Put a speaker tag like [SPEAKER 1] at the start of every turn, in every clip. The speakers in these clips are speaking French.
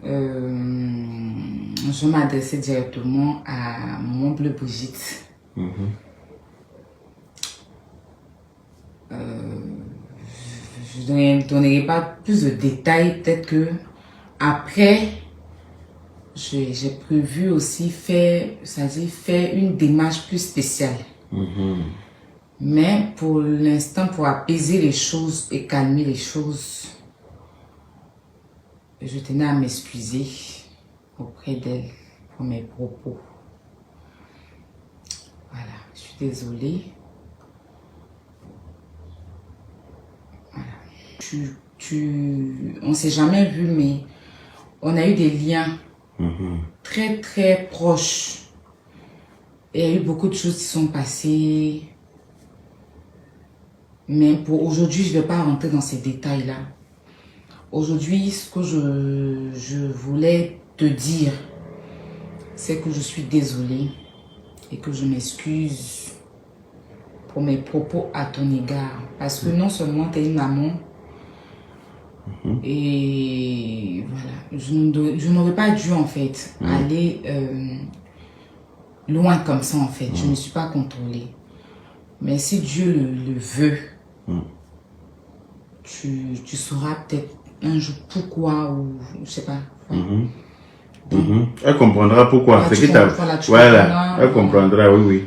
[SPEAKER 1] je m'adressais directement à mon bleu Brigitte. Je ne donnerai pas plus de détails, peut-être que après, j'ai prévu aussi faire une démarche plus spéciale. Mais pour l'instant, pour apaiser les choses et calmer les choses, je tenais à m'excuser auprès d'elle pour mes propos. Voilà, je suis désolée. Voilà. On ne s'est jamais vu, mais on a eu des liens très très proches. Et il y a eu beaucoup de choses qui sont passées. Mais pour aujourd'hui, je ne vais pas rentrer dans ces détails-là. Aujourd'hui, ce que je voulais te dire, c'est que je suis désolée et que je m'excuse pour mes propos à ton égard. Parce que non seulement tu es une maman, et voilà, je n'aurais pas dû en fait aller loin comme ça en fait. Je ne me suis pas contrôlée. Mais si Dieu le veut, tu sauras peut-être un jour pourquoi, ou je sais pas.
[SPEAKER 2] Elle comprendra pourquoi. C'est voilà, elle comprendra, oui.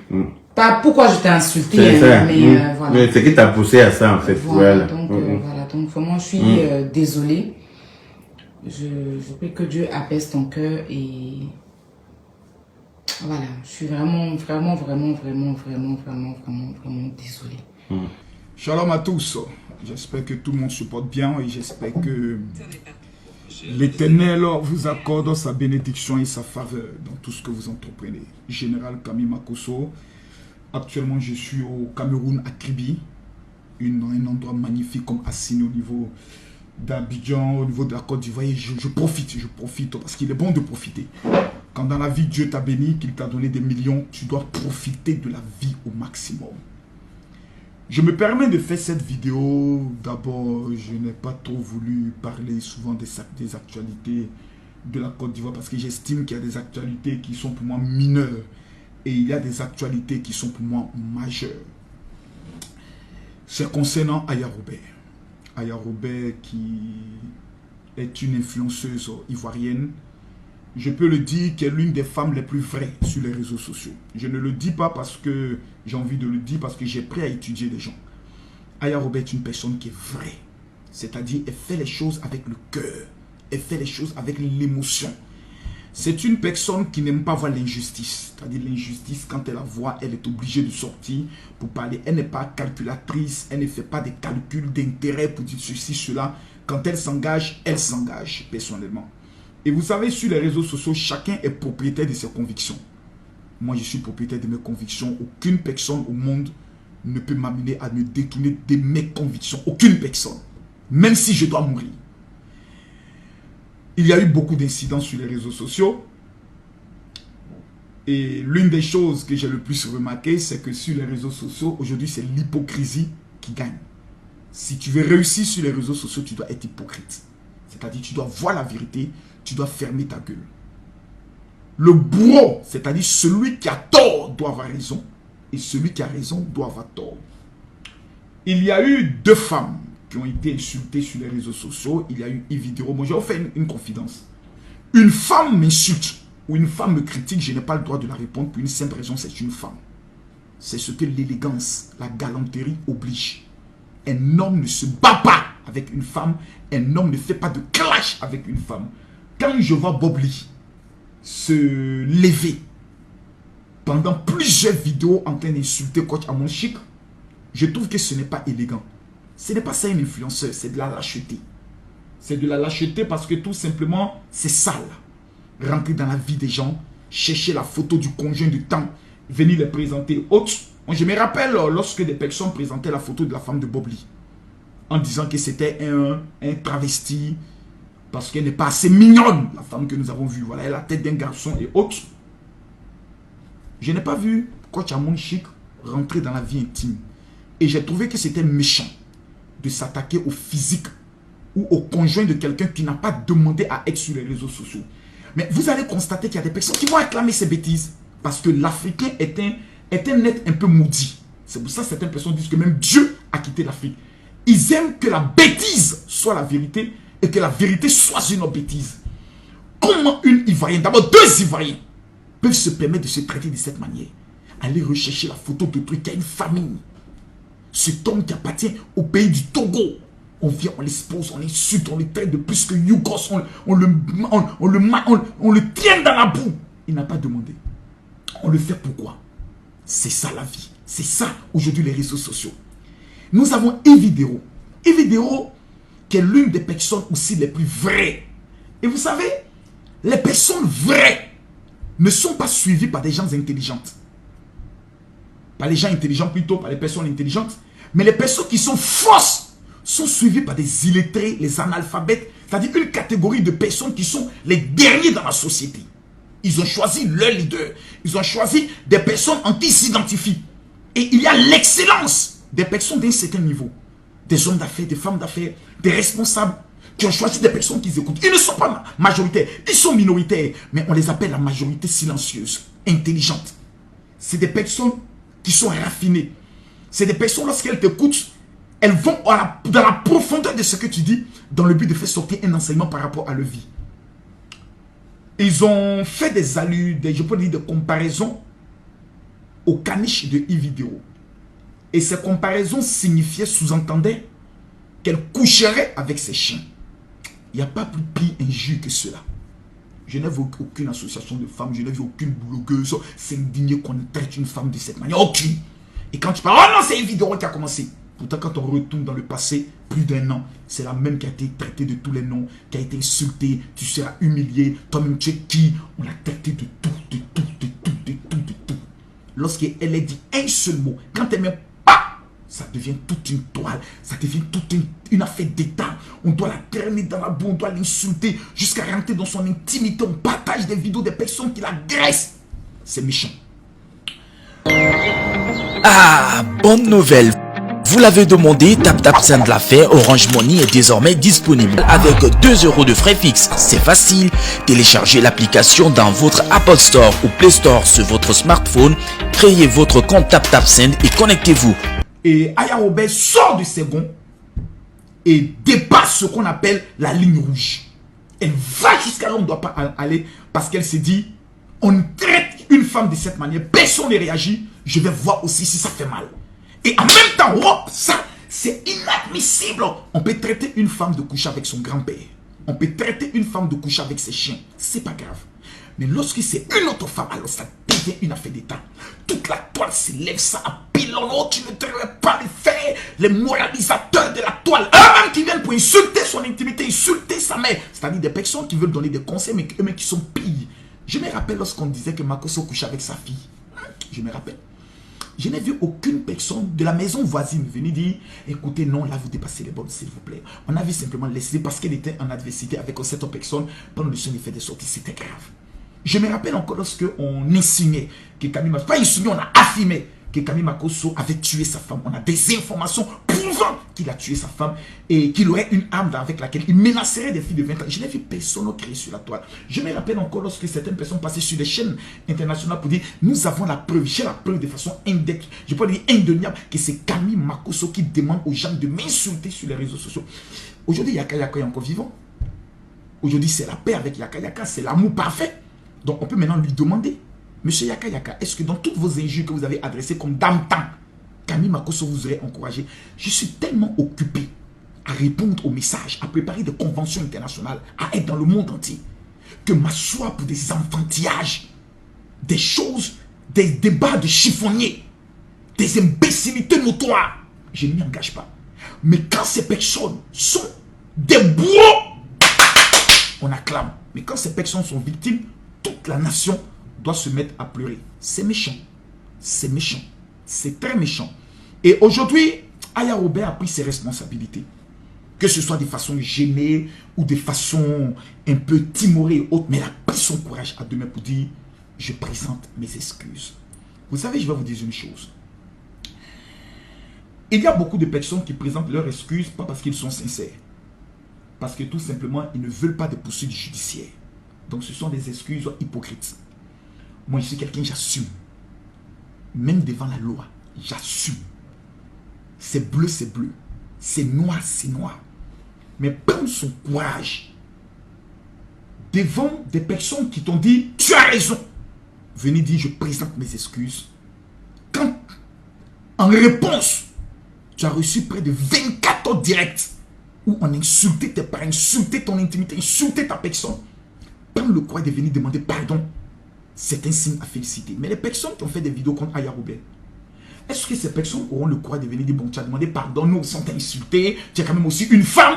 [SPEAKER 1] Pas pourquoi je t'ai insulté,
[SPEAKER 2] mais
[SPEAKER 1] voilà.
[SPEAKER 2] Mais c'est qui t'a poussé à ça en fait.
[SPEAKER 1] Voilà. Donc, voilà. Donc vraiment, je suis désolée. Je prie que Dieu apaise ton cœur et voilà. Je suis vraiment désolée.
[SPEAKER 3] Shalom à tous. J'espère que tout le monde se porte bien et j'espère que l'Éternel vous accorde sa bénédiction et sa faveur dans tout ce que vous entreprenez. Général Camille Makosso. Actuellement, je suis au Cameroun, à Kribi, un endroit magnifique comme Assine au niveau d'Abidjan, au niveau de la Côte d'Ivoire. Je profite parce qu'il est bon de profiter. Quand dans la vie, Dieu t'a béni, qu'il t'a donné des millions, tu dois profiter de la vie au maximum. Je me permets de faire cette vidéo. D'abord, je n'ai pas trop voulu parler souvent des actualités de la Côte d'Ivoire parce que j'estime qu'il y a des actualités qui sont pour moi mineures et il y a des actualités qui sont pour moi majeures. C'est concernant Aya Robert. Aya Robert qui est une influenceuse ivoirienne. Je peux le dire qu'elle est l'une des femmes les plus vraies sur les réseaux sociaux. Je ne le dis pas parce que j'ai envie de le dire, parce que j'ai pris à étudier les gens. Aya Robert est une personne qui est vraie. C'est-à-dire, elle fait les choses avec le cœur. Elle fait les choses avec l'émotion. C'est une personne qui n'aime pas voir l'injustice. C'est-à-dire, l'injustice, quand elle la voit, elle est obligée de sortir pour parler. Elle n'est pas calculatrice. Elle ne fait pas des calculs d'intérêt pour dire ceci, cela. Quand elle s'engage, personnellement. Et vous savez, sur les réseaux sociaux, chacun est propriétaire de ses convictions. Moi, je suis propriétaire de mes convictions. Aucune personne au monde ne peut m'amener à me détourner de mes convictions. Aucune personne. Même si je dois mourir. Il y a eu beaucoup d'incidents sur les réseaux sociaux. Et l'une des choses que j'ai le plus remarqué, c'est que sur les réseaux sociaux, aujourd'hui, c'est l'hypocrisie qui gagne. Si tu veux réussir sur les réseaux sociaux, tu dois être hypocrite. C'est-à-dire, tu dois voir la vérité, tu dois fermer ta gueule. Le bourreau, c'est-à-dire celui qui a tort doit avoir raison. Et celui qui a raison doit avoir tort. Il y a eu 2 femmes qui ont été insultées sur les réseaux sociaux. Il y a eu une vidéo. Moi, je vais vous faire une confidence. Une femme m'insulte ou une femme me critique, je n'ai pas le droit de la répondre pour une simple raison, c'est une femme. C'est ce que l'élégance, la galanterie oblige. Un homme ne se bat pas avec une femme. Un homme ne fait pas de clash avec une femme. Quand je vois Bob Lee se lever pendant plusieurs vidéos en train d'insulter Coach Amon Chic, je trouve que ce n'est pas élégant. Ce n'est pas ça un influenceur, c'est de la lâcheté. C'est de la lâcheté parce que tout simplement, c'est sale. Rentrer dans la vie des gens, chercher la photo du conjoint du temps, venir les présenter autres. Moi, je me rappelle lorsque des personnes présentaient la photo de la femme de Bob Lee en disant que c'était un travesti parce qu'elle n'est pas assez mignonne, la femme que nous avons vue. Voilà, elle a la tête d'un garçon et autres. Je n'ai pas vu Coach Amon Chic rentrer dans la vie intime. Et j'ai trouvé que c'était méchant de s'attaquer au physique ou au conjoint de quelqu'un qui n'a pas demandé à être sur les réseaux sociaux. Mais vous allez constater qu'il y a des personnes qui vont acclamer ces bêtises parce que l'Africain est un être un peu maudit. C'est pour ça que certaines personnes disent que même Dieu a quitté l'Afrique. Ils aiment que la bêtise soit la vérité et que la vérité soit une autre bêtise. Comment une Ivoirienne, d'abord 2 Ivoiriens, peuvent se permettre de se traiter de cette manière? Aller rechercher la photo de truc qui a une famille. Cet homme qui appartient au pays du Togo. On vient, on l'expose, on l'insulte, on le traite de plus que Yougos, on le traîne dans la boue. Il n'a pas demandé. On le fait pourquoi? C'est ça la vie. C'est ça aujourd'hui les réseaux sociaux. Nous avons Evidero. Evidero qui est l'une des personnes aussi les plus vraies. Et vous savez, les personnes vraies ne sont pas suivies par des gens intelligentes. Pas les gens intelligents plutôt, par les personnes intelligentes. Mais les personnes qui sont fausses sont suivies par des illettrés, les analphabètes. C'est-à-dire une catégorie de personnes qui sont les derniers dans la société. Ils ont choisi leur leader. Ils ont choisi des personnes en qui ils s'identifient. Et il y a l'excellence des personnes d'un certain niveau. Des hommes d'affaires, des femmes d'affaires, des responsables qui ont choisi des personnes qu'ils écoutent. Ils ne sont pas majoritaires, ils sont minoritaires. Mais on les appelle la majorité silencieuse, intelligente. C'est des personnes qui sont raffinées. C'est des personnes, lorsqu'elles t'écoutent, elles vont dans la profondeur de ce que tu dis, dans le but de faire sortir un enseignement par rapport à leur vie. Ils ont fait des allures, je peux dire des comparaisons au caniche de Evidero. Et ces comparaisons signifiaient, sous-entendaient qu'elle coucherait avec ses chiens. Il n'y a pas plus pire injure que cela. Je n'ai vu aucune association de femmes, je n'ai vu aucune blogueuse s'indigner qu'on traite une femme de cette manière. Aucune. Et quand tu parles, oh non, c'est Evidero qui a commencé. Pourtant, quand on retourne dans le passé, plus d'1 an, c'est la même qui a été traitée de tous les noms, qui a été insultée, tu seras humilié, toi-même tu es qui? On l'a traité de tout, de tout, de tout, de tout, de tout. Lorsqu'elle a dit un seul mot, quand elle met pas, ça devient toute une toile, ça devient toute une affaire d'état. On doit la traîner dans la boue, on doit l'insulter, jusqu'à rentrer dans son intimité, on partage des vidéos des personnes qui l'agressent. C'est méchant.
[SPEAKER 4] Ah, bonne nouvelle! Vous l'avez demandé, TapTapSend l'a fait, Orange Money est désormais disponible avec 2 € de frais fixes. C'est facile, téléchargez l'application dans votre Apple Store ou Play Store sur votre smartphone, créez votre compte TapTapSend et connectez-vous.
[SPEAKER 3] Et Aya Robert sort du second et dépasse ce qu'on appelle la ligne rouge. Elle va jusqu'à là où on ne doit pas aller parce qu'elle s'est dit, on traite une femme de cette manière, personne ne réagit, je vais voir aussi si ça fait mal. Et en même temps, oh, ça, c'est inadmissible. On peut traiter une femme de coucher avec son grand-père. On peut traiter une femme de coucher avec ses chiens. C'est pas grave. Mais lorsque c'est une autre femme, alors ça devient une affaire d'état. Toute la toile s'élève, ça appelle. Oh, tu ne devrais pas le faire. Les moralisateurs de la toile, eux-mêmes qui viennent pour insulter son intimité, insulter sa mère. C'est-à-dire des personnes qui veulent donner des conseils, mais eux-mêmes qui sont pires. Je me rappelle lorsqu'on disait que Makosso couchait avec sa fille. Je me rappelle. Je n'ai vu aucune personne de la maison voisine venir dire, écoutez, non, là, vous dépassez les bornes, s'il vous plaît. On avait simplement laissé parce qu'elle était en adversité avec cette personne pendant le son effet des sorties. C'était grave. Je me rappelle encore lorsque on insinuait que Camille Makosso, pas insinué, on a affirmé que Camille Makosso avait tué sa femme. On a des informations prouvant qu'il a tué sa femme et qu'il aurait une arme avec laquelle il menacerait des filles de 20 ans. Je n'ai vu personne créer sur la toile. Je me rappelle encore lorsque certaines personnes passaient sur les chaînes internationales pour dire, nous avons la preuve, j'ai la preuve de façon je peux dire indéniable, que c'est Camille Makosso qui demande aux gens de m'insulter sur les réseaux sociaux. Aujourd'hui, Yaka Yaka est encore vivant. Aujourd'hui, c'est la paix avec Yaka Yaka, c'est l'amour parfait. Donc, on peut maintenant lui demander, Monsieur Yaka Yaka, est-ce que dans toutes vos injures que vous avez adressées comme dame-temps, Camille Makosso vous aurait encouragé? Je suis tellement occupé à répondre aux messages, à préparer des conventions internationales, à être dans le monde entier, que m'asseoir pour des enfantillages, des choses, des débats de chiffonniers, des imbécilités notoires, je ne m'y engage pas. Mais quand ces personnes sont des bourreaux, on acclame. Mais quand ces personnes sont victimes, toute la nation doit se mettre à pleurer. C'est méchant. C'est méchant. C'est très méchant. Et aujourd'hui, Aya Robert a pris ses responsabilités. Que ce soit de façon gênée ou de façon un peu timorée et autres. Mais elle a pris son courage à demain pour dire, je présente mes excuses. Vous savez, je vais vous dire une chose. Il y a beaucoup de personnes qui présentent leurs excuses, pas parce qu'ils sont sincères. Parce que tout simplement, ils ne veulent pas de poursuites judiciaires. Donc ce sont des excuses hypocrites. Moi, je suis quelqu'un, j'assume. Même devant la loi, j'assume. C'est bleu, c'est bleu. C'est noir, c'est noir. Mais prendre son courage devant des personnes qui t'ont dit, tu as raison. Venez dire, je présente mes excuses. Quand, en réponse, tu as reçu près de 24 heures directes où on insultait tes parents, insultait ton intimité, insultait ta personne. Prendre le courage de venir demander pardon, c'est un signe à féliciter. Mais les personnes qui ont fait des vidéos contre Aya Robert, est-ce que ces personnes auront le courage de venir dire, bon, tu as demandé pardon, nous, on t'a insulté, tu es quand même aussi une femme,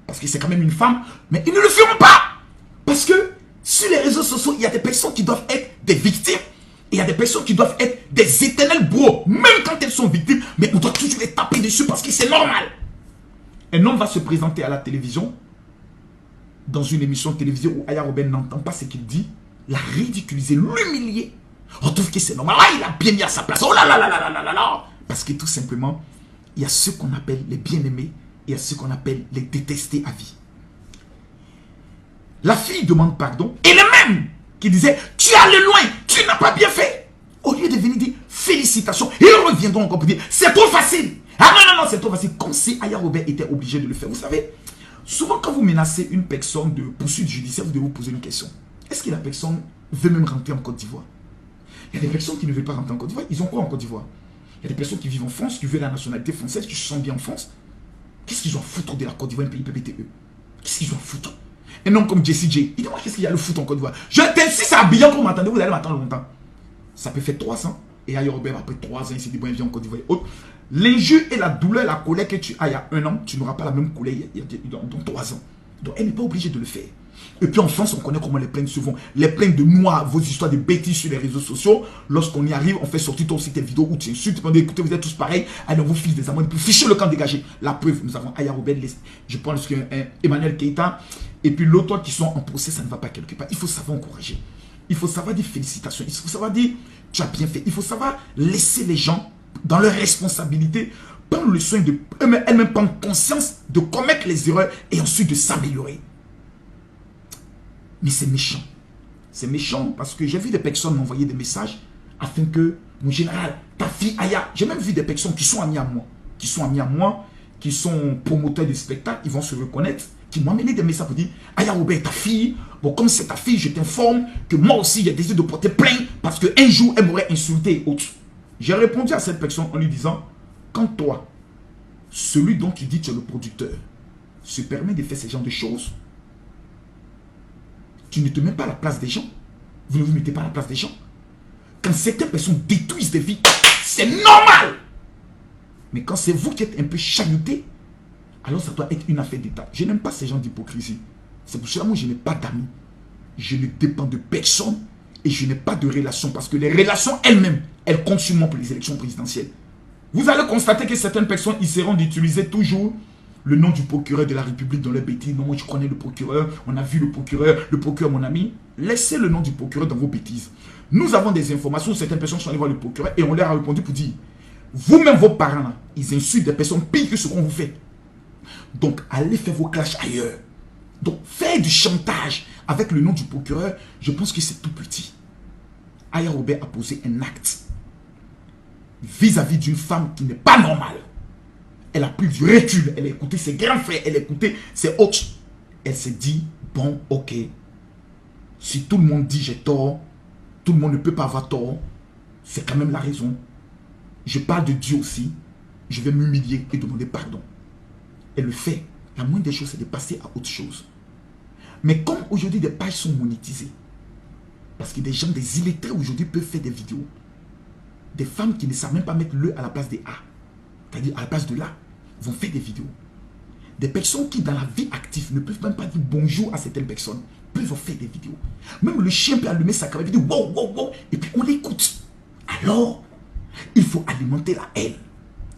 [SPEAKER 3] parce que c'est quand même une femme, mais ils ne le feront pas. Parce que sur les réseaux sociaux, il y a des personnes qui doivent être des victimes, et il y a des personnes qui doivent être des éternels bros, même quand elles sont victimes, mais on doit toujours les taper dessus parce que c'est normal. Un homme va se présenter à la télévision, dans une émission télévisée où Aya Robert n'entend pas ce qu'il dit, la ridiculiser, l'humilier. On trouve que c'est normal. Ah, il a bien mis à sa place. Oh là là là là là là là. Parce que tout simplement, il y a ceux qu'on appelle les bien-aimés et il y a ceux qu'on appelle les détestés à vie. La fille demande pardon et le même qui disait, tu es allé loin, tu n'as pas bien fait. Au lieu de venir dire félicitations, ils reviendront encore pour dire, c'est trop facile. Ah non, non, non, c'est trop facile. Comme si Aya Robert était obligé de le faire. Vous savez, souvent quand vous menacez une personne de poursuite judiciaire, vous devez vous poser une question. Est-ce que la personne veut même rentrer en Côte d'Ivoire? Il y a des personnes qui ne veulent pas rentrer en Côte d'Ivoire. Ils ont quoi en Côte d'Ivoire? Il y a des personnes qui vivent en France, qui veulent la nationalité française, qui se sentent bien en France. Qu'est-ce qu'ils ont à foutre de la Côte d'Ivoire, un pays PPTE? Qu'est-ce qu'ils ont à foutre? Un homme comme Jessie J, il dit, moi, qu'est-ce qu'il y a à le foutre en Côte d'Ivoire? Si c'est habillant que vous m'attendez, vous allez m'attendre longtemps. Ça peut faire 3 ans. Et Aya Robert, après 3 ans, il s'est dit, bon, il vient en Côte d'Ivoire. L'injure et la douleur, la colère que tu as il y a 1 an, tu n'auras pas la même colère dans 3 ans. Donc, elle n'est pas obligée de le faire. Et puis en France, on connaît comment les plaintes se font. Les plaintes de moi, vos histoires de bêtises sur les réseaux sociaux. Lorsqu'on y arrive, on fait sortir toi aussi tes vidéos où tu insultes. On dit, écoutez, vous êtes tous pareils. Allez, vos fils des amants, puis fichez le camp dégagé. La preuve, nous avons Aya Robert, je pense que Emmanuel Keïta, et puis l'autre qui sont en procès, ça ne va pas quelque part. Il faut savoir encourager. Il faut savoir dire félicitations. Il faut savoir dire, tu as bien fait. Il faut savoir laisser les gens dans leurs responsabilités, prendre le soin de elles-mêmes prendre conscience de commettre les erreurs et ensuite de s'améliorer. Mais c'est méchant. C'est méchant parce que j'ai vu des personnes m'envoyer des messages afin que, mon général, ta fille Aya, j'ai même vu des personnes qui sont amies à moi, qui sont promoteurs de spectacles, ils vont se reconnaître, qui m'ont amené des messages pour dire, Aya Robert, ta fille, bon, comme c'est ta fille, je t'informe que moi aussi, j'ai décidé de porter plainte parce qu'un jour, elle m'aurait insulté et autres. J'ai répondu à cette personne en lui disant, quand toi, celui dont tu dis que tu es le producteur, se permet de faire ce genre de choses, tu ne te mets pas à la place des gens. Vous ne vous mettez pas à la place des gens. Quand certaines personnes détruisent des vies, c'est normal. Mais quand c'est vous qui êtes un peu chahuté, alors ça doit être une affaire d'État. Je n'aime pas ces gens d'hypocrisie. C'est pour cela que moi je n'ai pas d'amis. Je ne dépends de personne et je n'ai pas de relations. Parce que les relations elles-mêmes, elles comptent sur moi pour les élections présidentielles. Vous allez constater que certaines personnes essaieront d'utiliser toujours le nom du procureur de la République dans les bêtises. Non, moi je connais le procureur, on a vu le procureur mon ami. Laissez le nom du procureur dans vos bêtises. Nous avons des informations, certaines personnes sont allées voir le procureur et on leur a répondu pour dire, vous-même vos parents, là, ils insultent des personnes pires que ce qu'on vous fait. Donc allez faire vos clashs ailleurs. Donc faire du chantage avec le nom du procureur, je pense que c'est tout petit. Aya Robert a posé un acte vis-à-vis d'une femme qui n'est pas normale. Elle a pris du recul, elle a écouté ses grands frères, elle a écouté ses hôtes. Elle s'est dit, bon, ok, si tout le monde dit j'ai tort, tout le monde ne peut pas avoir tort, c'est quand même la raison. Je parle de Dieu aussi, je vais m'humilier et demander pardon. Elle le fait. La moindre des choses, c'est de passer à autre chose. Mais comme aujourd'hui des pages sont monétisées, parce que des gens, des illettrés aujourd'hui peuvent faire des vidéos, des femmes qui ne savent même pas mettre le à la place des A, c'est-à-dire à la place de là, vont faire des vidéos. Des personnes qui dans la vie active ne peuvent même pas dire bonjour à certaines personnes, peuvent faire des vidéos. Même le chien peut allumer sa caméra et dire wow, wow, wow, et puis on l'écoute. Alors, il faut alimenter la haine,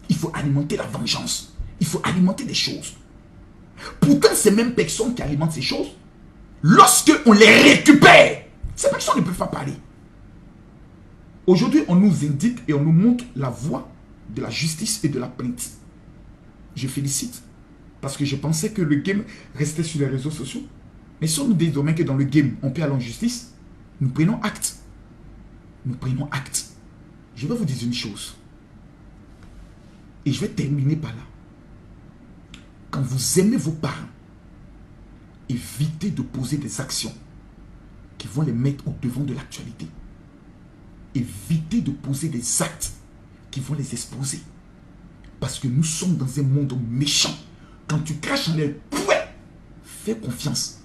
[SPEAKER 3] il faut alimenter la vengeance, il faut alimenter des choses. Pourtant, ces mêmes personnes qui alimentent ces choses, lorsque on les récupère, ces personnes ne peuvent pas parler. Aujourd'hui, on nous indique et on nous montre la voie de la justice et de la plainte. Je félicite parce que je pensais que le game restait sur les réseaux sociaux. Mais si on nous dit désormais que dans le game, on peut aller en justice, nous prenons acte. Nous prenons acte. Je vais vous dire une chose. Et je vais terminer par là. Quand vous aimez vos parents, évitez de poser des actions qui vont les mettre au devant de l'actualité. Évitez de poser des actes qui vont les exposer. Parce que nous sommes dans un monde méchant. Quand tu craches en l'air, fais confiance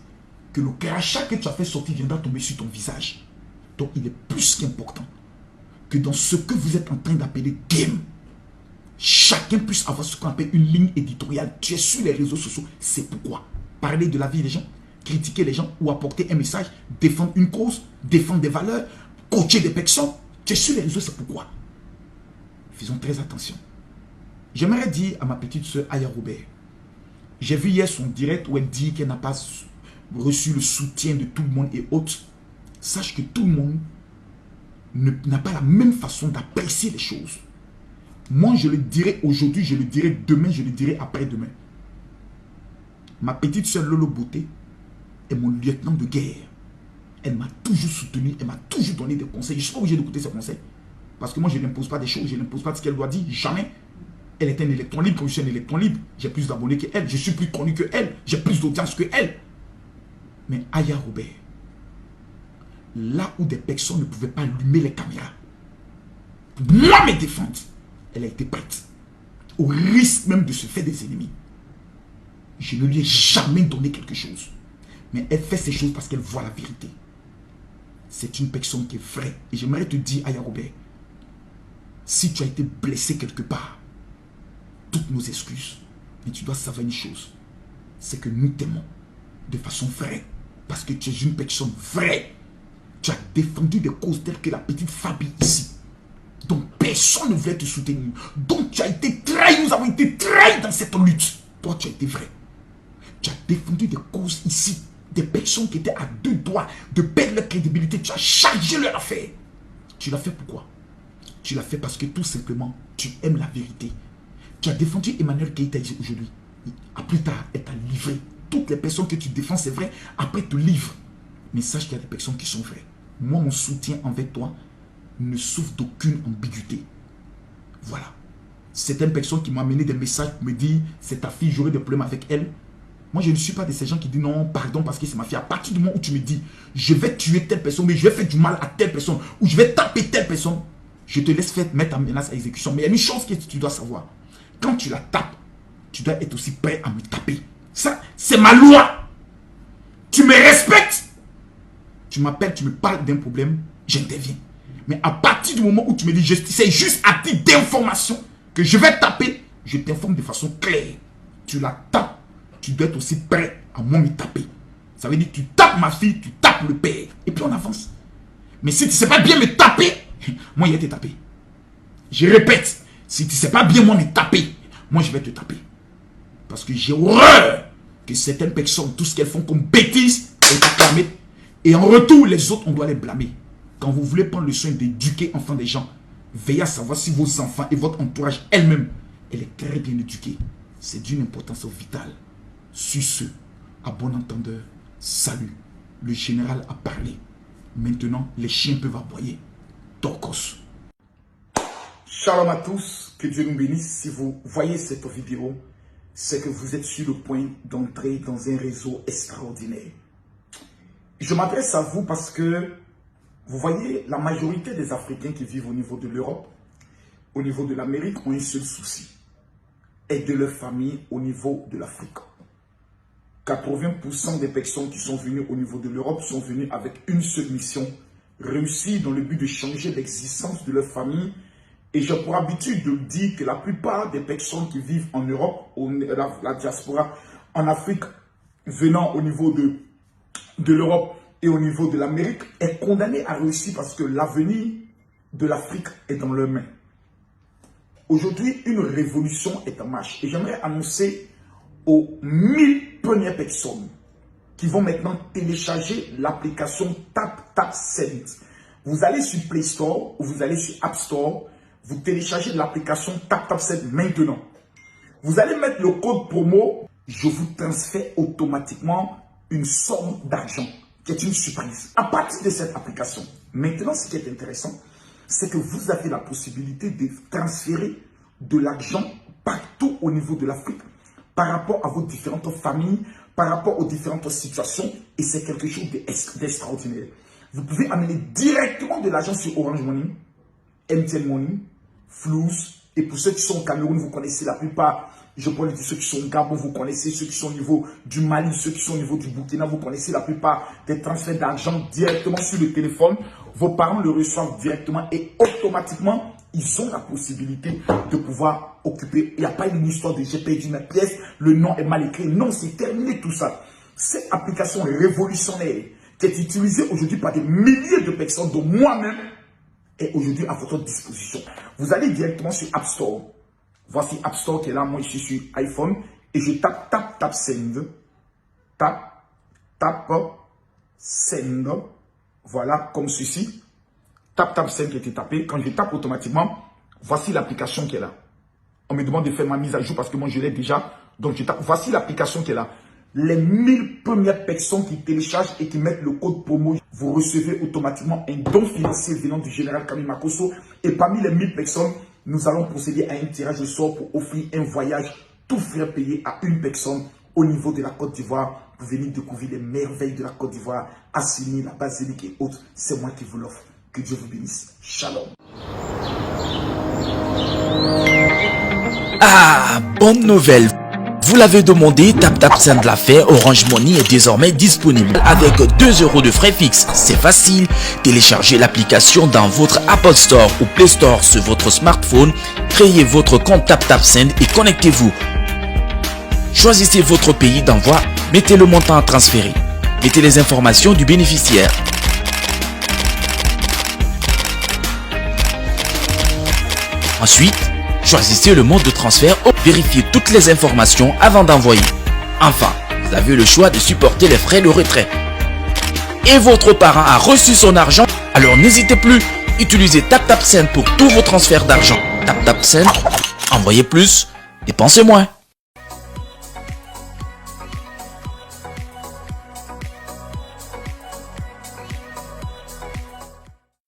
[SPEAKER 3] que le crachat que tu as fait sortir viendra tomber sur ton visage. Donc il est plus qu'important que dans ce que vous êtes en train d'appeler game, chacun puisse avoir ce qu'on appelle une ligne éditoriale. Tu es sur les réseaux sociaux, c'est pourquoi. Parler de la vie des gens, critiquer les gens ou apporter un message, défendre une cause, défendre des valeurs, coacher des personnes. Tu es sur les réseaux, c'est pourquoi. Faisons très attention. J'aimerais dire à ma petite soeur Aya Robert, j'ai vu hier son direct où elle dit qu'elle n'a pas reçu le soutien de tout le monde et autres. Sache que tout le monde n'a pas la même façon d'apprécier les choses. Moi, je le dirai aujourd'hui, je le dirai demain, je le dirai après-demain. Ma petite soeur Lolo Beauté est mon lieutenant de guerre. Elle m'a toujours soutenu, elle m'a toujours donné des conseils. Je ne suis pas obligé d'écouter ses conseils. Parce que moi, je n'impose pas des choses, je n'impose pas ce qu'elle doit dire, jamais. Elle est un électron libre, comme je suis un électron libre. J'ai plus d'abonnés qu'elle, je suis plus connu qu'elle, j'ai plus d'audience qu'elle. Mais Aya Robert, là où des personnes ne pouvaient pas allumer les caméras, pour moi me défendre, elle a été prête. Au risque même de se faire des ennemis. Je ne lui ai jamais donné quelque chose. Mais elle fait ces choses parce qu'elle voit la vérité. C'est une personne qui est vraie. Et j'aimerais te dire, Aya Robert, si tu as été blessé quelque part, toutes nos excuses. Mais tu dois savoir une chose. C'est que nous t'aimons de façon vraie. Parce que tu es une personne vraie. Tu as défendu des causes telles que la petite Fabi ici. Donc personne ne voulait te soutenir. Donc tu as été trahi. Nous avons été trahis dans cette lutte. Toi tu as été vrai. Tu as défendu des causes ici. Des personnes qui étaient à deux doigts de perdre leur crédibilité. Tu as chargé leur affaire. Tu l'as fait pourquoi? Tu l'as fait parce que tout simplement tu aimes la vérité. Tu as défendu Emmanuel Keïta ici aujourd'hui. À plus tard, elle t'a livré. Toutes les personnes que tu défends, c'est vrai, après te livrent. Mais sache qu'il y a des personnes qui sont vraies. Moi, mon soutien envers toi ne souffre d'aucune ambiguïté. Voilà. Certaines personnes qui m'ont amené des messages pour me dire, c'est ta fille, j'aurai des problèmes avec elle. Moi, je ne suis pas de ces gens qui disent non, pardon, parce que c'est ma fille. À partir du moment où tu me dis, je vais tuer telle personne, mais je vais faire du mal à telle personne, ou je vais taper telle personne, je te laisse faire mettre en menace à exécution. Mais il y a une chose que tu dois savoir. Quand tu la tapes, tu dois être aussi prêt à me taper. Ça, c'est ma loi. Tu me respectes. Tu m'appelles, tu me parles d'un problème, j'interviens. Mais à partir du moment où tu me dis, c'est juste à titre d'information que je vais taper, je t'informe de façon claire. Tu la tapes, tu dois être aussi prêt à moi me taper. Ça veut dire que tu tapes ma fille, tu tapes le père. Et puis on avance. Mais si tu ne sais pas bien me taper, moi il a été tapé. Je répète, si tu ne sais pas bien moi me taper, moi je vais te taper. Parce que j'ai horreur que certaines personnes, tout ce qu'elles font comme bêtises, est acclamé. Et en retour, les autres, on doit les blâmer. Quand vous voulez prendre le soin d'éduquer enfants des gens, veillez à savoir si vos enfants et votre entourage elle-même, elle est très bien éduquée. C'est d'une importance vitale. Sur ce, à bon entendeur, salut. Le général a parlé. Maintenant, les chiens peuvent aboyer. Torcos. Shalom à tous. Que Dieu nous bénisse. Si vous voyez cette vidéo, c'est que vous êtes sur le point d'entrer dans un réseau extraordinaire. Je m'adresse à vous parce que, vous voyez, la majorité des Africains qui vivent au niveau de l'Europe, au niveau de l'Amérique, ont un seul souci. Aider leur famille au niveau de l'Afrique. 80% des personnes qui sont venues au niveau de l'Europe sont venues avec une seule mission, réussir dans le but de changer l'existence de leur famille. Et j'ai pour habitude de dire que la plupart des personnes qui vivent en Europe, la diaspora en Afrique, venant au niveau de l'Europe et au niveau de l'Amérique, est condamnée à réussir parce que l'avenir de l'Afrique est dans leurs mains. Aujourd'hui, une révolution est en marche. Et j'aimerais annoncer aux 1000 premières personnes qui vont maintenant télécharger l'application TapTapSend. Vous allez sur Play Store ou vous allez sur App Store. Vous téléchargez l'application TapTapSend maintenant. Vous allez mettre le code promo je vous transfère automatiquement une somme d'argent qui est une surprise. À partir de cette application, maintenant, ce qui est intéressant, c'est que vous avez la possibilité de transférer de l'argent partout au niveau de l'Afrique par rapport à vos différentes familles, par rapport aux différentes situations, et c'est quelque chose d'extraordinaire. Vous pouvez amener directement de l'argent sur Orange Money, MTN Money, Flouz, et pour ceux qui sont au Cameroun, vous connaissez la plupart. Je pourrais dire ceux qui sont au Gabon, vous connaissez ceux qui sont au niveau du Mali, ceux qui sont au niveau du Burkina, vous connaissez la plupart des transferts d'argent directement sur le téléphone. Vos parents le reçoivent directement et automatiquement, ils ont la possibilité de pouvoir occuper. Il n'y a pas une histoire de j'ai perdu ma pièce, le nom est mal écrit. Non, c'est terminé tout ça. Cette application révolutionnaire qui est utilisée aujourd'hui par des milliers de personnes, dont moi-même, est aujourd'hui à votre disposition. Vous allez directement sur App Store. Voici App Store qui est là. Moi, je suis sur iPhone. Et je tape send. Tap send. Voilà, comme ceci. Tap send qui a été tapé. Quand je tape automatiquement, voici l'application qui est là. On me demande de faire ma mise à jour parce que moi, je l'ai déjà. Donc, je tape. Voici l'application qui est là. Les 1000 premières personnes qui téléchargent et qui mettent le code promo, vous recevez automatiquement un don financier venant du général Camille Makosso. Et parmi les 1000 personnes, nous allons procéder à un tirage au sort pour offrir un voyage tout frais payé à une personne au niveau de la Côte d'Ivoire pour venir découvrir les merveilles de la Côte d'Ivoire, Assini, la basilique et autres. C'est moi qui vous l'offre. Que Dieu vous bénisse. Shalom.
[SPEAKER 4] Ah, bonne nouvelle! Vous l'avez demandé, TapTapSend l'a fait, Orange Money est désormais disponible avec 2 € de frais fixes. C'est facile, téléchargez l'application dans votre Apple Store ou Play Store sur votre smartphone, créez votre compte TapTapSend et connectez-vous. Choisissez votre pays d'envoi, mettez le montant à transférer, mettez les informations du bénéficiaire. Ensuite, choisissez le mode de transfert ou vérifiez toutes les informations avant d'envoyer. Enfin, vous avez le choix de supporter les frais de retrait. Et votre parent a reçu son argent, alors n'hésitez plus, utilisez TapTapSend pour tous vos transferts d'argent. TapTapSend, envoyez plus, dépensez moins.